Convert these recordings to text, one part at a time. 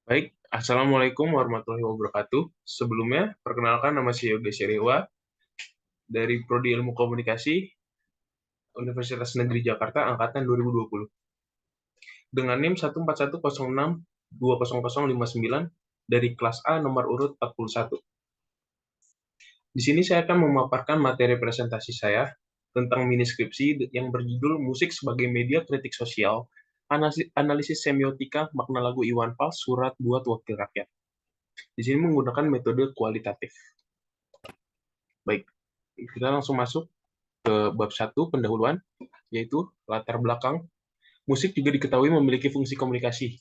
Baik, Assalamualaikum warahmatullahi wabarakatuh. Sebelumnya, perkenalkan nama saya Yoga Syariwa dari Prodi Ilmu Komunikasi Universitas Negeri Jakarta Angkatan 2020 dengan NIM 14106200059 dari kelas A nomor urut 41. Di sini saya akan memaparkan materi presentasi saya tentang mini skripsi yang berjudul Musik sebagai Media Kritik Sosial, Analisis Semiotika Makna Lagu Iwan Fals, Surat Buat Wakil Rakyat. Di sini menggunakan metode kualitatif. Baik, kita langsung masuk ke bab 1 pendahuluan, yaitu latar belakang. Musik juga diketahui memiliki fungsi komunikasi.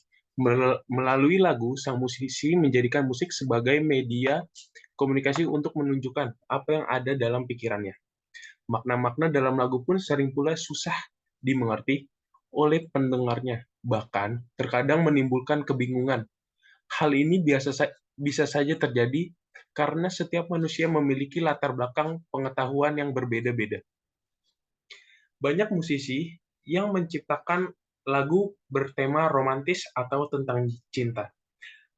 Melalui lagu, sang musisi menjadikan musik sebagai media komunikasi untuk menunjukkan apa yang ada dalam pikirannya. Makna-makna dalam lagu pun sering pula susah dimengerti oleh pendengarnya, bahkan terkadang menimbulkan kebingungan. Hal ini bisa saja terjadi karena setiap manusia memiliki latar belakang pengetahuan yang berbeda-beda. Banyak musisi yang menciptakan lagu bertema romantis atau tentang cinta.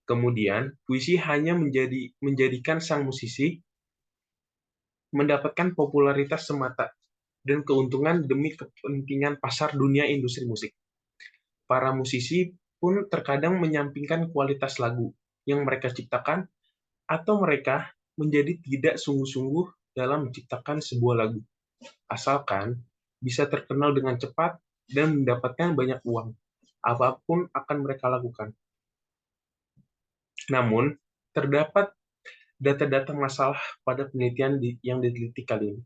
Kemudian, puisi hanya menjadikan sang musisi mendapatkan popularitas semata dan keuntungan demi kepentingan pasar dunia industri musik. Para musisi pun terkadang menyampingkan kualitas lagu yang mereka ciptakan atau mereka menjadi tidak sungguh-sungguh dalam menciptakan sebuah lagu, asalkan bisa terkenal dengan cepat dan mendapatkan banyak uang. Apapun akan mereka lakukan. Namun, terdapat data-data masalah pada penelitian yang diteliti kali ini,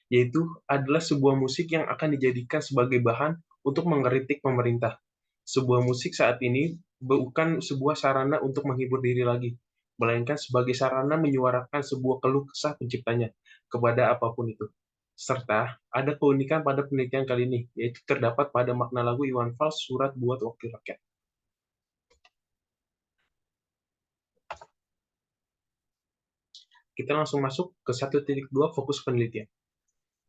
yaitu adalah sebuah musik yang akan dijadikan sebagai bahan untuk mengkritik pemerintah. Sebuah musik saat ini bukan sebuah sarana untuk menghibur diri lagi, melainkan sebagai sarana menyuarakan sebuah keluh kesah penciptanya kepada apapun itu. Serta ada keunikan pada penelitian kali ini, yaitu terdapat pada makna lagu Iwan Fals, Surat Buat Wakil Rakyat. Kita langsung masuk ke 1.2 fokus penelitian.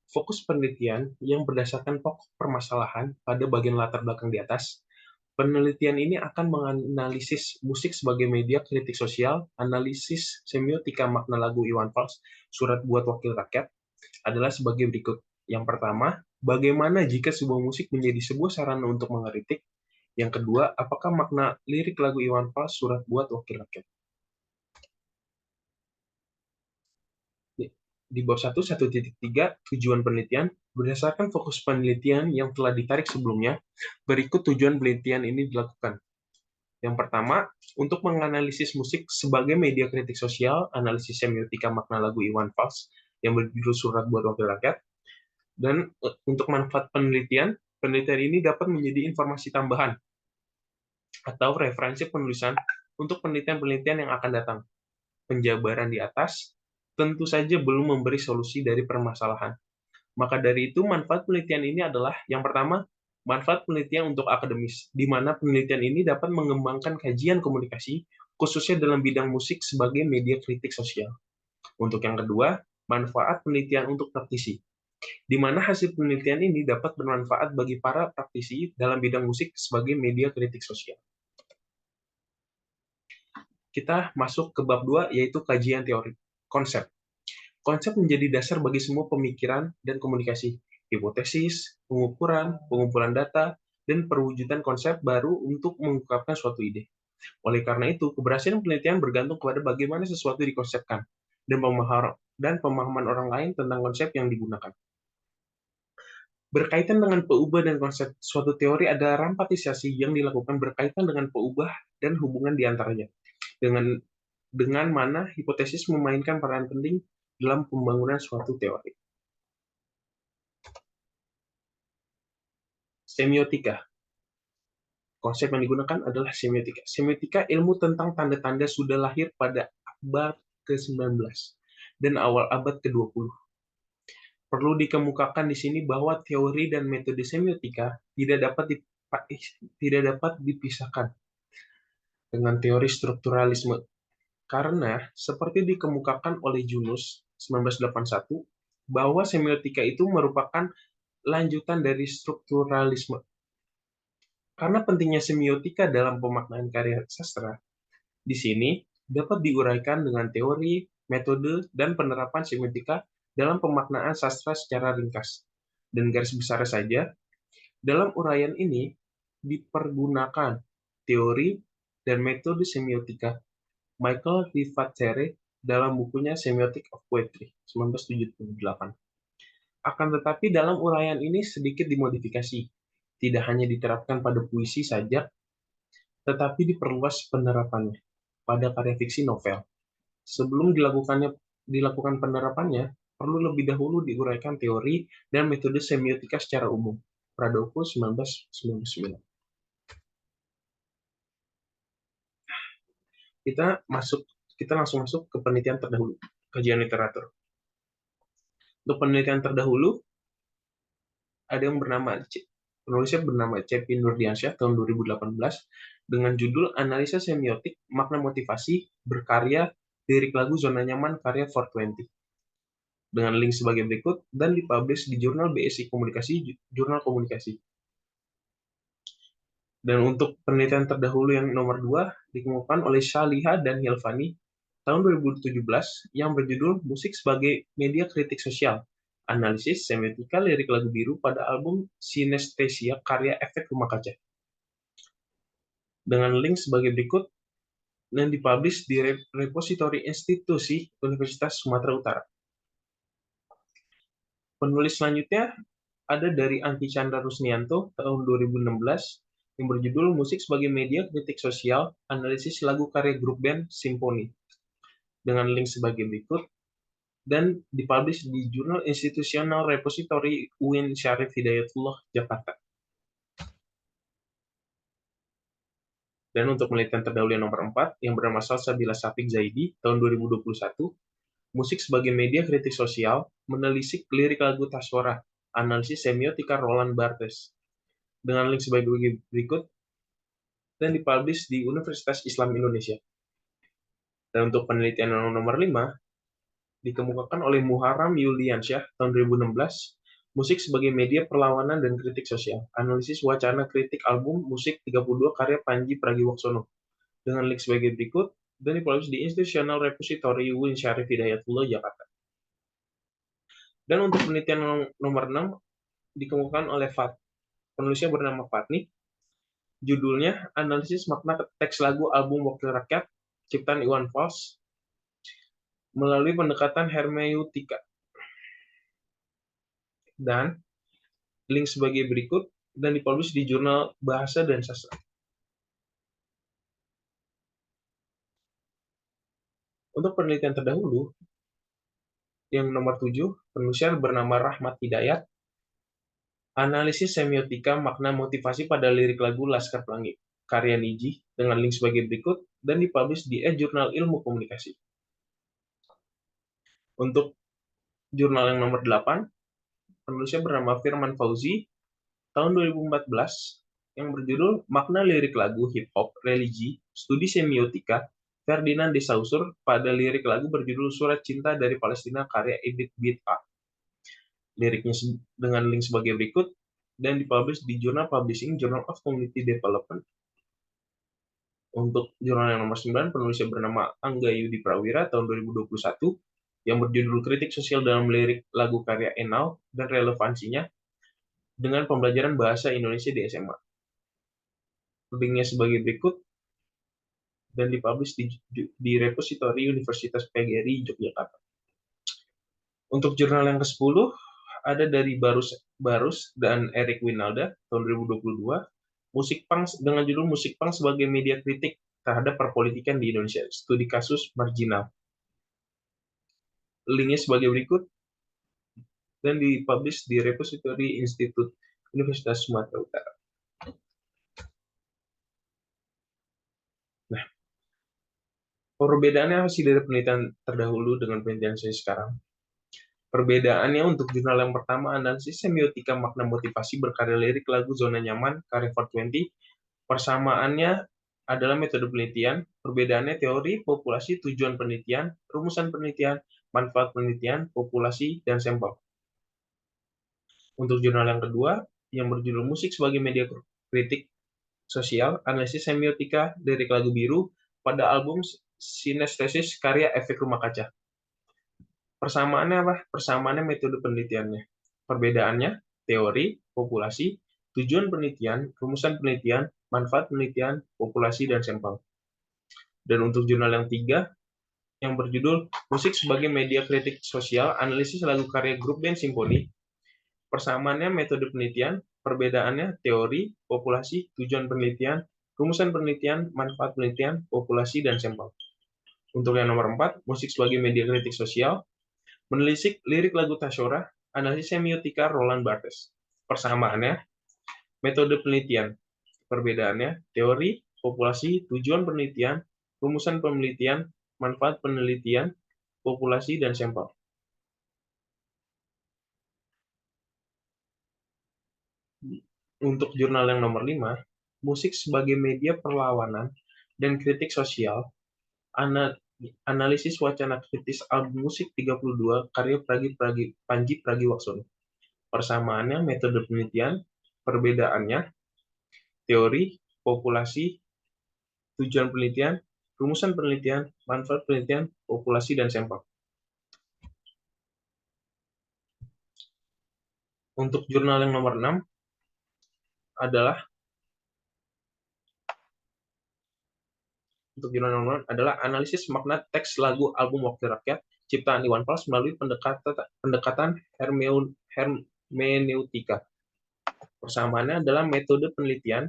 Fokus penelitian yang berdasarkan pokok permasalahan pada bagian latar belakang di atas. Penelitian ini akan menganalisis musik sebagai media kritik sosial, analisis semiotika makna lagu Iwan Fals, Surat Buat Wakil Rakyat, adalah sebagai berikut. Yang pertama, bagaimana jika sebuah musik menjadi sebuah sarana untuk mengkritik? Yang kedua, apakah makna lirik lagu Iwan Fals, Surat Buat Wakil Rakyat? Di bab 1.3 tujuan penelitian, berdasarkan fokus penelitian yang telah ditarik sebelumnya, berikut tujuan penelitian ini dilakukan. Yang pertama, untuk menganalisis musik sebagai media kritik sosial, analisis semiotika makna lagu Iwan Fals yang berjudul Surat Buat Wakil Rakyat. Dan untuk manfaat penelitian, penelitian ini dapat menjadi informasi tambahan atau referensi penulisan untuk penelitian-penelitian yang akan datang. Penjabaran di atas tentu saja belum memberi solusi dari permasalahan. Maka dari itu, manfaat penelitian ini adalah, yang pertama, manfaat penelitian untuk akademis, di mana penelitian ini dapat mengembangkan kajian komunikasi, khususnya dalam bidang musik sebagai media kritik sosial. Untuk yang kedua, manfaat penelitian untuk praktisi, di mana hasil penelitian ini dapat bermanfaat bagi para praktisi dalam bidang musik sebagai media kritik sosial. Kita masuk ke bab 2, yaitu kajian teori. Konsep. Konsep menjadi dasar bagi semua pemikiran dan komunikasi, hipotesis, pengukuran, pengumpulan data, dan perwujudan konsep baru untuk mengungkapkan suatu ide. Oleh karena itu, keberhasilan penelitian bergantung kepada bagaimana sesuatu dikonsepkan dan pemahaman orang lain tentang konsep yang digunakan. Berkaitan dengan peubah dan konsep, suatu teori adalah rampatisasi yang dilakukan berkaitan dengan peubah dan hubungan di antaranya, dengan mana hipotesis memainkan peran penting dalam pembangunan suatu teori. Semiotika. Konsep yang digunakan adalah semiotika. Semiotika ilmu tentang tanda-tanda sudah lahir pada abad ke-19 dan awal abad ke-20. Perlu dikemukakan di sini bahwa teori dan metode semiotika tidak dapat dipisahkan dengan teori strukturalisme. Karena, seperti dikemukakan oleh Junus 1981, bahwa semiotika itu merupakan lanjutan dari strukturalisme. Karena pentingnya semiotika dalam pemaknaan karya sastra, Di sini dapat diuraikan dengan teori, metode, dan penerapan semiotika dalam pemaknaan sastra secara ringkas. Dan garis besar saja, dalam uraian ini dipergunakan teori dan metode semiotika Michael Rivatere dalam bukunya Semiotic of Poetry 1978. Akan tetapi dalam uraian ini sedikit dimodifikasi, tidak hanya diterapkan pada puisi saja, tetapi diperluas penerapannya pada karya fiksi novel. Sebelum dilakukan penerapannya, perlu lebih dahulu diuraikan teori dan metode semiotika secara umum. Pradoko 1999. Kita langsung masuk ke penelitian terdahulu, kajian literatur. Untuk penelitian terdahulu, ada yang penulisnya bernama Cepi Nurdiansyah tahun 2018 dengan judul Analisa Semiotik Makna Motivasi berkarya lirik lagu Zona Nyaman karya 420 dengan link sebagai berikut dan dipublish di jurnal BSI Komunikasi, Jurnal Komunikasi. Dan untuk penelitian terdahulu yang nomor 2 dikemukakan oleh Shaliha dan Hilvani tahun 2017 yang berjudul Musik sebagai Media Kritik Sosial, Analisis Semiotika Lirik Lagu Biru pada album Sinestesia karya Efek Rumah Kaca. Dengan link sebagai berikut dan dipublish di repositori institusi Universitas Sumatera Utara. Penulis selanjutnya ada dari Anti Chandra Rusnianto tahun 2016 yang berjudul Musik sebagai Media Kritik Sosial, Analisis Lagu Karya Grup Band Simfoni dengan link sebagai berikut dan dipublish di Jurnal Institutional Repository UIN Syarif Hidayatullah, Jakarta. Dan untuk penelitian terdahulu yang nomor 4 yang bernama Salsabila Syafiq Zaidi tahun 2021, Musik sebagai Media Kritik Sosial, menelisik lirik lagu Taswara, Analisis Semiotika Roland Barthes dengan link sebagai berikut dan dipublish di Universitas Islam Indonesia. Dan untuk penelitian yang nomor 5 dikemukakan oleh Muharram Yuliansyah tahun 2016, Musik sebagai Media Perlawanan dan Kritik Sosial, Analisis Wacana Kritik Album Musik 32 karya Panji Pragiwaksono dengan link sebagai berikut dan dipublish di Institutional Repository UIN Syarif Hidayatullah, Jakarta. Dan untuk penelitian nomor 6 dikemukakan oleh penulisnya bernama Fatni. Judulnya Analisis Makna Teks Lagu Album Wakil Rakyat ciptaan Iwan Fals melalui pendekatan hermeneutika. Dan link sebagai berikut dan dipublish di Jurnal Bahasa dan Sastra. Untuk penelitian terdahulu yang nomor 7, penulisnya bernama Rahmat Hidayat, Analisis Semiotika Makna Motivasi pada Lirik Lagu Laskar Pelangi, karya Niji, dengan link sebagai berikut, dan dipublish di Jurnal Ilmu Komunikasi. Untuk jurnal yang nomor 8, penulisnya bernama Firman Fauzi, tahun 2014, yang berjudul Makna Lirik Lagu Hip Hop Religi, Studi Semiotika, Ferdinand de Saussure pada lirik lagu berjudul Surat Cinta dari Palestina karya Edith Beat A. Liriknya dengan link sebagai berikut dan dipublish di Journal Publishing Journal of Community Development. Untuk jurnal yang nomor 9, penulisnya bernama Angga Yudi Prawira tahun 2021 yang berjudul Kritik Sosial dalam Lirik Lagu karya Enal dan Relevansinya dengan Pembelajaran Bahasa Indonesia di SMA. Linknya sebagai berikut dan dipublish di repositori Universitas PGRI Yogyakarta. Untuk jurnal yang ke-10 ada dari Barus dan Eric Winalda tahun 2022, Musik Punk dengan judul Musik Punk sebagai Media Kritik terhadap Perpolitikan di Indonesia, Studi Kasus Marginal. Linknya sebagai berikut dan dipublish di repositori Institut Universitas Sumatera Utara. Nah, perbedaannya apa sih dari penelitian terdahulu dengan penelitian saya sekarang? Perbedaannya untuk jurnal yang pertama, Analisis Semiotika Makna Motivasi berkarya lirik lagu Zona Nyaman karya 420. Persamaannya adalah metode penelitian, perbedaannya teori, populasi, tujuan penelitian, rumusan penelitian, manfaat penelitian, populasi, dan sampel. Untuk jurnal yang kedua, yang berjudul Musik sebagai Media Kritik Sosial, Analisis Semiotika Lirik Lagu Biru pada album Sinestesis karya Efek Rumah Kaca. Persamaannya apa? Persamaannya metode penelitiannya. Perbedaannya, teori, populasi, tujuan penelitian, rumusan penelitian, manfaat penelitian, populasi, dan sampel. Dan untuk jurnal yang tiga, yang berjudul Musik sebagai Media Kritik Sosial, Analisis Lagu Karya Grup Band Simfoni, persamaannya metode penelitian, perbedaannya teori, populasi, tujuan penelitian, rumusan penelitian, manfaat penelitian, populasi, dan sampel. Untuk yang nomor 4, musik sebagai media kritik sosial, menelisik lirik lagu Tashora, analisis semiotika Roland Barthes. Persamaannya, metode penelitian, perbedaannya teori, populasi, tujuan penelitian, rumusan penelitian, manfaat penelitian, populasi, dan sampel. Untuk jurnal yang nomor 5, musik sebagai media perlawanan dan kritik sosial, analisis wacana kritis album musik 32 karya Panji Pragiwaksono. Persamaannya metode penelitian, perbedaannya teori, populasi, tujuan penelitian, rumusan penelitian, manfaat penelitian, populasi, dan sampel. Untuk jurnal yang nomor 6 adalah analisis makna teks lagu album Wakil Rakyat ciptaan Iwan Fals melalui pendekatan hermeneutika. Persamaannya adalah metode penelitian,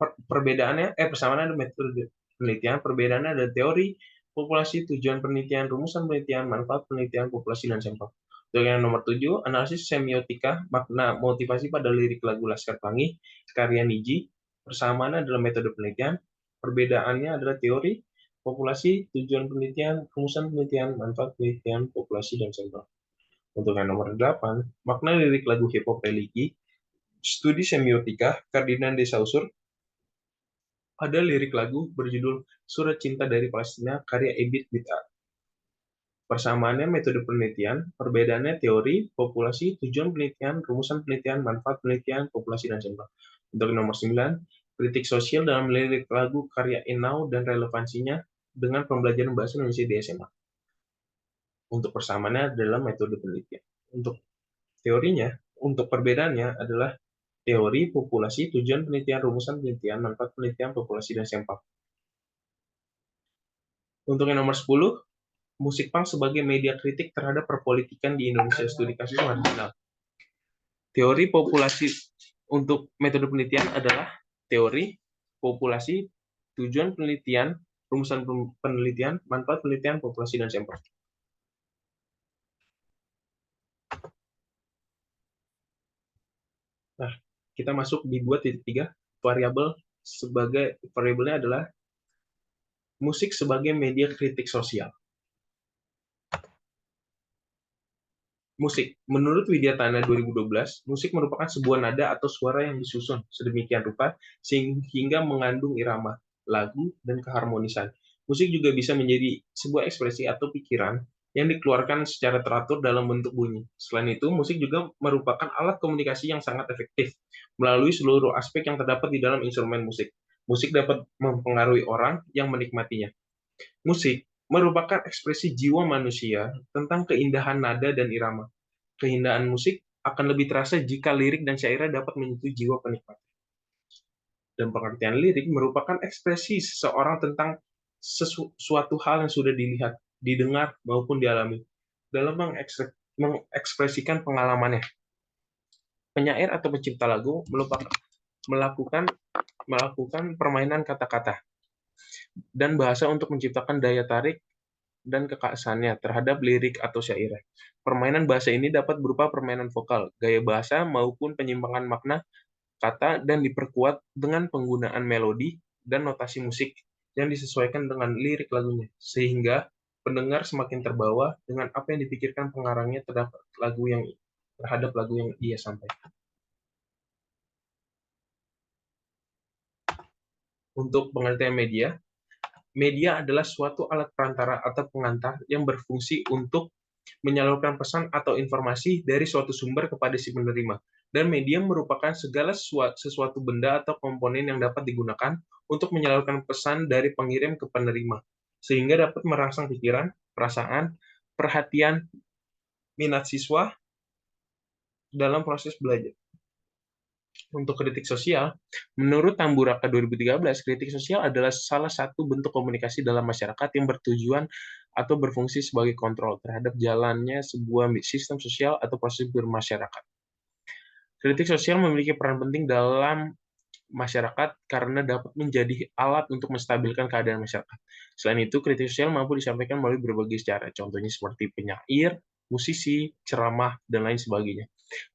persamaannya adalah metode penelitian, perbedaannya adalah teori, populasi, tujuan penelitian, rumusan penelitian, manfaat penelitian, populasi, dan sampel. Untuk yang nomor 7, analisis semiotika, makna motivasi pada lirik lagu Laskar Pelangi, karya Niji. Persamaannya adalah metode penelitian, perbedaannya adalah teori, populasi, tujuan penelitian, rumusan penelitian, manfaat penelitian, populasi, dan sampel. Untuk yang nomor 8, makna lirik lagu hip hop religi, studi semiotika, Ferdinand de Saussure. Ada lirik lagu berjudul Surat Cinta dari Palestina, karya Ebit Bita. Persamaannya metode penelitian, perbedaannya teori, populasi, tujuan penelitian, rumusan penelitian, manfaat penelitian, populasi, dan sampel. Untuk nomor 9, kritik sosial dalam lirik lagu karya Enau dan relevansinya dengan pembelajaran bahasa Indonesia di SMA. Untuk persamaannya adalah metode penelitian. Untuk teorinya, untuk perbedaannya adalah teori, populasi, tujuan penelitian, rumusan penelitian, manfaat penelitian, populasi, dan sampel. Untuk yang nomor 10, musik punk sebagai media kritik terhadap perpolitikan di Indonesia, studi kasus marginal. Teori populasi untuk metode penelitian adalah teori, populasi, tujuan penelitian, rumusan penelitian, manfaat penelitian, populasi, dan sampel. Nah, kita masuk di 2.3, variabelnya adalah musik sebagai media kritik sosial. Musik. Menurut Widyatana 2012, musik merupakan sebuah nada atau suara yang disusun sedemikian rupa sehingga mengandung irama, lagu, dan keharmonisan. Musik juga bisa menjadi sebuah ekspresi atau pikiran yang dikeluarkan secara teratur dalam bentuk bunyi. Selain itu, musik juga merupakan alat komunikasi yang sangat efektif melalui seluruh aspek yang terdapat di dalam instrumen musik. Musik dapat mempengaruhi orang yang menikmatinya. Musik merupakan ekspresi jiwa manusia tentang keindahan nada dan irama. Keindahan musik akan lebih terasa jika lirik dan syairnya dapat menyentuh jiwa penikmat. Dan pengertian lirik merupakan ekspresi seseorang tentang suatu hal yang sudah dilihat, didengar, maupun dialami, dalam mengekspresikan pengalamannya. Penyair atau pencipta lagu melakukan permainan kata-kata dan bahasa untuk menciptakan daya tarik dan kekhasannya terhadap lirik atau syair. Permainan bahasa ini dapat berupa permainan vokal, gaya bahasa, maupun penyimpangan makna kata dan diperkuat dengan penggunaan melodi dan notasi musik yang disesuaikan dengan lirik lagunya, sehingga pendengar semakin terbawa dengan apa yang dipikirkan pengarangnya terhadap lagu yang ia sampaikan. Untuk pengertian media adalah suatu alat perantara atau pengantar yang berfungsi untuk menyalurkan pesan atau informasi dari suatu sumber kepada si penerima. Dan media merupakan segala sesuatu benda atau komponen yang dapat digunakan untuk menyalurkan pesan dari pengirim ke penerima, sehingga dapat merangsang pikiran, perasaan, perhatian, minat siswa dalam proses belajar. Untuk kritik sosial, menurut Tamburaka 2013, kritik sosial adalah salah satu bentuk komunikasi dalam masyarakat yang bertujuan atau berfungsi sebagai kontrol terhadap jalannya sebuah sistem sosial atau proses bermasyarakat. Kritik sosial memiliki peran penting dalam masyarakat karena dapat menjadi alat untuk menstabilkan keadaan masyarakat. Selain itu, kritik sosial mampu disampaikan melalui berbagai cara, contohnya seperti penyair, musisi, ceramah, dan lain sebagainya.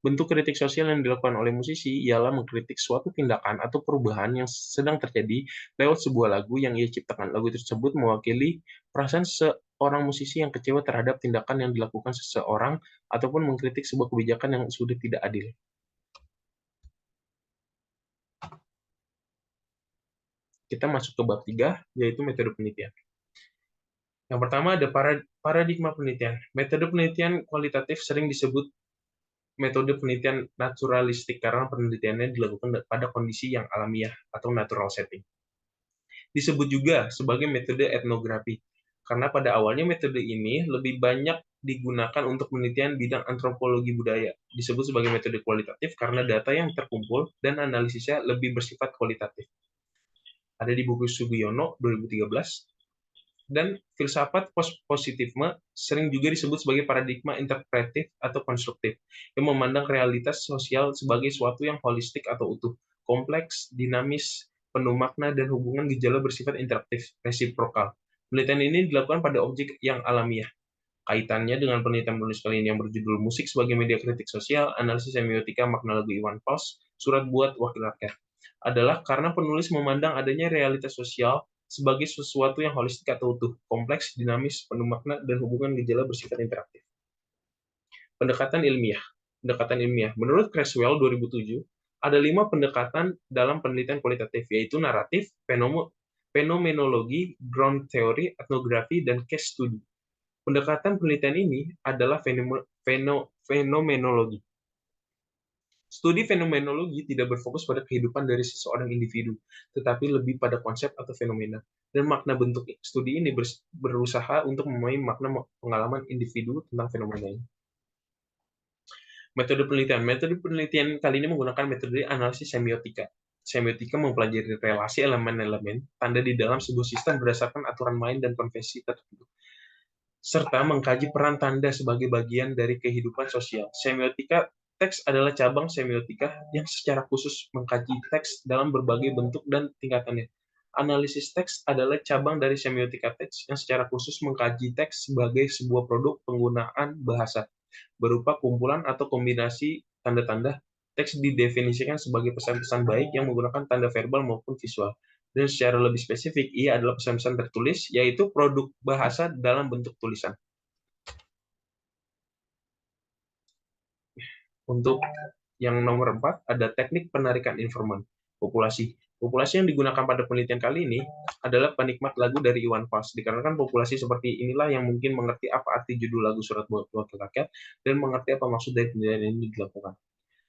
Bentuk kritik sosial yang dilakukan oleh musisi ialah mengkritik suatu tindakan atau perubahan yang sedang terjadi lewat sebuah lagu yang ia ciptakan. Lagu tersebut mewakili perasaan seorang musisi yang kecewa terhadap tindakan yang dilakukan seseorang ataupun mengkritik sebuah kebijakan yang sudah tidak adil. Kita masuk ke bab 3, yaitu metode penelitian. Yang pertama ada paradigma penelitian. Metode penelitian kualitatif sering disebut metode penelitian naturalistik karena penelitiannya dilakukan pada kondisi yang alamiah atau natural setting. Disebut juga sebagai metode etnografi, karena pada awalnya metode ini lebih banyak digunakan untuk penelitian bidang antropologi budaya. Disebut sebagai metode kualitatif karena data yang terkumpul dan analisisnya lebih bersifat kualitatif. Ada di buku Sugiono 2013. Dan filsafat positifme sering juga disebut sebagai paradigma interpretif atau konstruktif, yang memandang realitas sosial sebagai suatu yang holistik atau utuh, kompleks, dinamis, penuh makna, dan hubungan gejala bersifat interaktif, resiprokal. Penelitian ini dilakukan pada objek yang alamiah. Kaitannya dengan penelitian penulis kali ini yang berjudul Musik sebagai Media Kritik Sosial, Analisis Semiotika Makna Lagu Iwan Fals, Surat Buat Wakil Rakyat, adalah karena penulis memandang adanya realitas sosial sebagai sesuatu yang holistik atau utuh, kompleks, dinamis, penuh makna, dan hubungan gejala bersifat interaktif. Pendekatan ilmiah. Pendekatan ilmiah. Menurut Creswell 2007, ada 5 pendekatan dalam penelitian kualitatif, yaitu naratif, fenomenologi, ground theory, etnografi, dan case study. Pendekatan penelitian ini adalah fenomenologi. Studi fenomenologi tidak berfokus pada kehidupan dari seseorang individu, tetapi lebih pada konsep atau fenomena. Dan makna bentuk studi ini berusaha untuk memahami makna pengalaman individu tentang fenomena ini. Metode penelitian. Metode penelitian kali ini menggunakan metode analisis semiotika. Semiotika mempelajari relasi elemen-elemen tanda di dalam sebuah sistem berdasarkan aturan main dan konvensi tertentu, serta mengkaji peran tanda sebagai bagian dari kehidupan sosial. Semiotika teks adalah cabang semiotika yang secara khusus mengkaji teks dalam berbagai bentuk dan tingkatannya. Analisis teks adalah cabang dari semiotika teks yang secara khusus mengkaji teks sebagai sebuah produk penggunaan bahasa, berupa kumpulan atau kombinasi tanda-tanda. Teks didefinisikan sebagai pesan-pesan baik yang menggunakan tanda verbal maupun visual. Dan secara lebih spesifik, ia adalah pesan-pesan tertulis, yaitu produk bahasa dalam bentuk tulisan. Untuk yang nomor 4, ada teknik penarikan informan. Populasi. Populasi yang digunakan pada penelitian kali ini adalah penikmat lagu dari Iwan Fals. Dikarenakan populasi seperti inilah yang mungkin mengerti apa arti judul lagu Surat Buat Wakil Rakyat dan mengerti apa maksud dari penelitian ini dilakukan.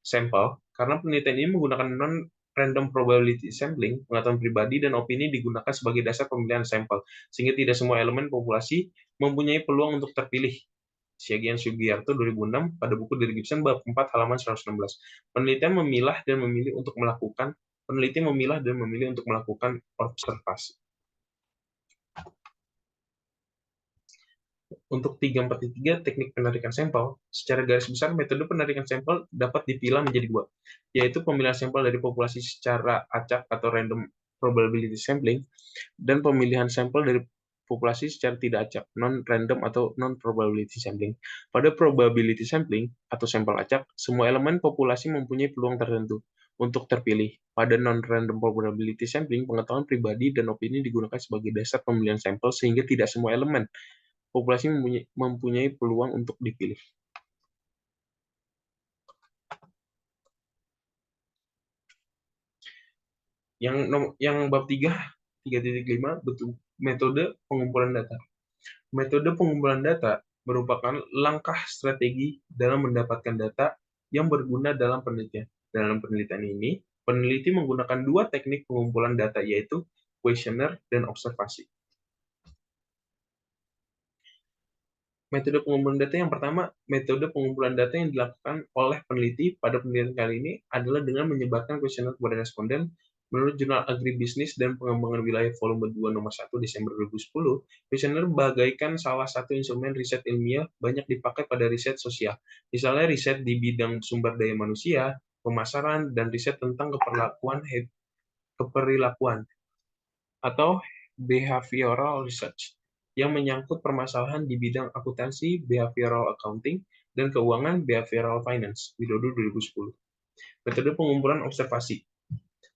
Sampel, karena penelitian ini menggunakan non-random probability sampling, pengetahuan pribadi dan opini digunakan sebagai dasar pemilihan sampel, sehingga tidak semua elemen populasi mempunyai peluang untuk terpilih. Syagian Sugiarto 2006 pada buku dari Gibson bab 4 halaman 116. Peneliti memilah dan memilih untuk melakukan observasi. Untuk 343 teknik penarikan sampel, secara garis besar metode penarikan sampel dapat dipilah menjadi 2, yaitu pemilihan sampel dari populasi secara acak atau random probability sampling dan pemilihan sampel dari populasi secara tidak acak, non-random atau non-probability sampling. Pada probability sampling atau sampel acak, semua elemen populasi mempunyai peluang tertentu untuk terpilih. Pada non-random probability sampling, pengetahuan pribadi dan opini digunakan sebagai dasar pemilihan sampel sehingga tidak semua elemen populasi mempunyai peluang untuk dipilih. Yang bab 3.5 metode pengumpulan data. Metode pengumpulan data merupakan langkah strategi dalam mendapatkan data yang berguna dalam penelitian. Dalam penelitian ini, peneliti menggunakan dua teknik pengumpulan data, yaitu kuesioner dan observasi. Metode pengumpulan data yang pertama, metode pengumpulan data yang dilakukan oleh peneliti pada penelitian kali ini adalah dengan menyebarkan kuesioner kepada responden. Menurut Jurnal Agribisnis dan Pengembangan Wilayah Volume 2 nomor 1 Desember 2010, kuesioner bagaikan salah satu instrumen riset ilmiah banyak dipakai pada riset sosial. Misalnya riset di bidang sumber daya manusia, pemasaran, dan riset tentang keperilakuan atau behavioral research yang menyangkut permasalahan di bidang akuntansi, behavioral accounting, dan keuangan behavioral finance, Widodo 2010. Metode pengumpulan observasi.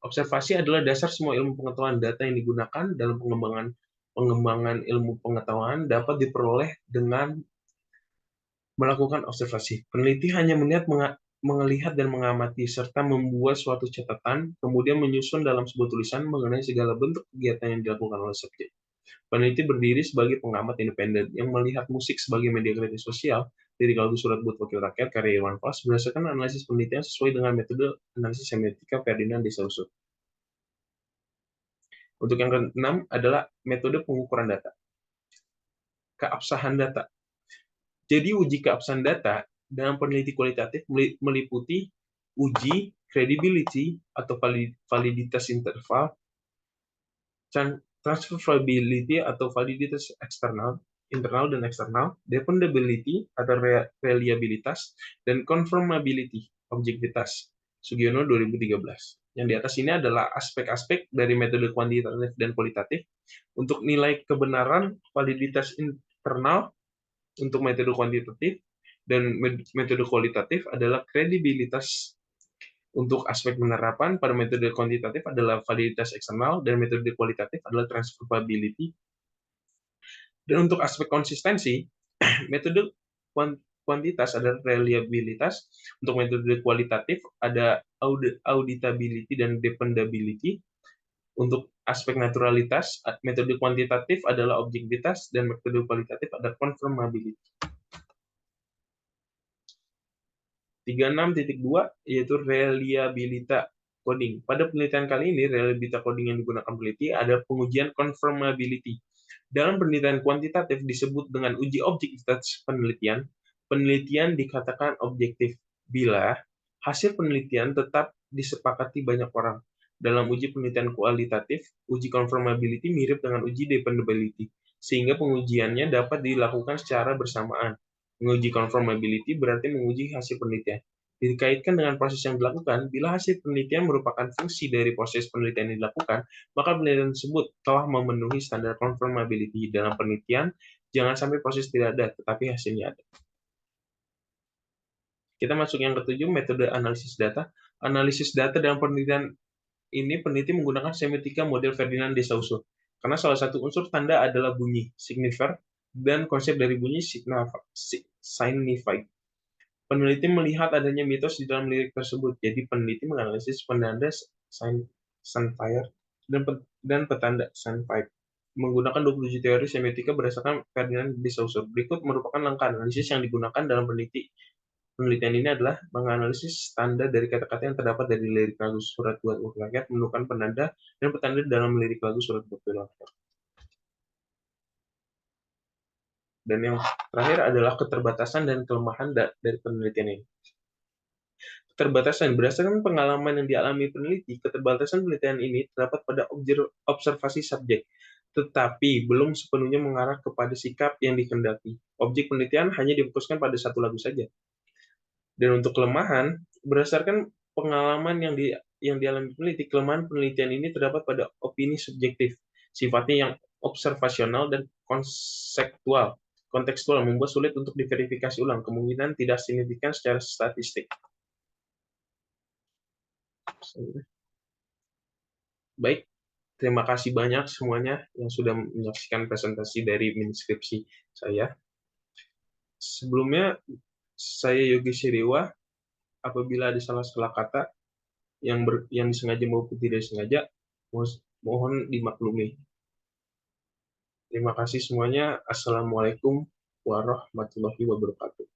Observasi adalah dasar semua ilmu pengetahuan. Data yang digunakan dalam pengembangan ilmu pengetahuan dapat diperoleh dengan melakukan observasi. Peneliti hanya melihat dan mengamati, serta membuat suatu catatan, kemudian menyusun dalam sebuah tulisan mengenai segala bentuk kegiatan yang dilakukan oleh subjek. Peneliti berdiri sebagai pengamat independen yang melihat musik sebagai media kritis sosial. Dari lagu Surat buat Wakil Rakyat karya Irwan Fals berdasarkan analisis penelitian sesuai dengan metode analisis semiotika Ferdinand de Saussure. Untuk yang keenam adalah metode pengukuran data. Keabsahan data. Jadi uji keabsahan data dalam peneliti kualitatif meliputi uji credibility atau validitas interval, transferability atau validitas internal dan eksternal, dependability atau reliabilitas, dan confirmability, objektivitas. Sugiono 2013. Yang di atas ini adalah aspek-aspek dari metode kuantitatif dan kualitatif. Untuk nilai kebenaran, validitas internal untuk metode kuantitatif dan metode kualitatif adalah kredibilitas. Untuk aspek penerapan pada metode kuantitatif adalah validitas eksternal dan metode kualitatif adalah transferability. Dan untuk aspek konsistensi, metode kuantitas adalah reliabilitas, untuk metode kualitatif ada auditability dan dependability. Untuk aspek naturalitas, metode kuantitatif adalah objektivitas dan metode kualitatif adalah confirmability. 36.2 yaitu reliabilitas coding. Pada penelitian kali ini, reliabilitas coding yang digunakan peneliti ada pengujian confirmability. Dalam penelitian kuantitatif disebut dengan uji objektivitas penelitian. Penelitian dikatakan objektif bila hasil penelitian tetap disepakati banyak orang. Dalam uji penelitian kualitatif, uji confirmability mirip dengan uji dependability, sehingga pengujiannya dapat dilakukan secara bersamaan. Menguji confirmability berarti menguji hasil penelitian. Dikaitkan dengan proses yang dilakukan, bila hasil penelitian merupakan fungsi dari proses penelitian yang dilakukan, maka penelitian tersebut telah memenuhi standar confirmability. Dalam penelitian, jangan sampai proses tidak ada, tetapi hasilnya ada. Kita masuk yang ketujuh, metode analisis data. Analisis data dalam penelitian ini peneliti menggunakan semiotika model Ferdinand de Saussure. Karena salah satu unsur tanda adalah bunyi, signifier, dan konsep dari bunyi signified. Peneliti melihat adanya mitos di dalam lirik tersebut, jadi peneliti menganalisis penanda signifier dan petanda signified. Menggunakan 27 teori semiotika berdasarkan Ferdinand de Saussure. Berikut merupakan langkah analisis yang digunakan dalam penelitian ini adalah menganalisis tanda dari kata-kata yang terdapat dari lirik lagu Surat buat Wakil Rakyat, menemukan penanda dan petanda dalam lirik lagu Surat buat Wakil Rakyat. Dan yang terakhir adalah keterbatasan dan kelemahan dari penelitian ini. Keterbatasan berdasarkan pengalaman yang dialami peneliti, keterbatasan penelitian ini terdapat pada observasi subjek, tetapi belum sepenuhnya mengarah kepada sikap yang dikehendaki. Objek penelitian hanya difokuskan pada satu lagu saja. Dan untuk kelemahan, berdasarkan pengalaman yang dialami peneliti, kelemahan penelitian ini terdapat pada opini subjektif, sifatnya yang observasional dan kontekstual membuat sulit untuk diverifikasi ulang, kemungkinan tidak signifikan secara statistik. Baik, terima kasih banyak semuanya yang sudah menyaksikan presentasi dari miniskripsi saya. Sebelumnya, saya Yogi Siriwa. Apabila ada salah kata yang disengaja maupun tidak disengaja, mohon dimaklumi. Terima kasih semuanya. Assalamualaikum warahmatullahi wabarakatuh.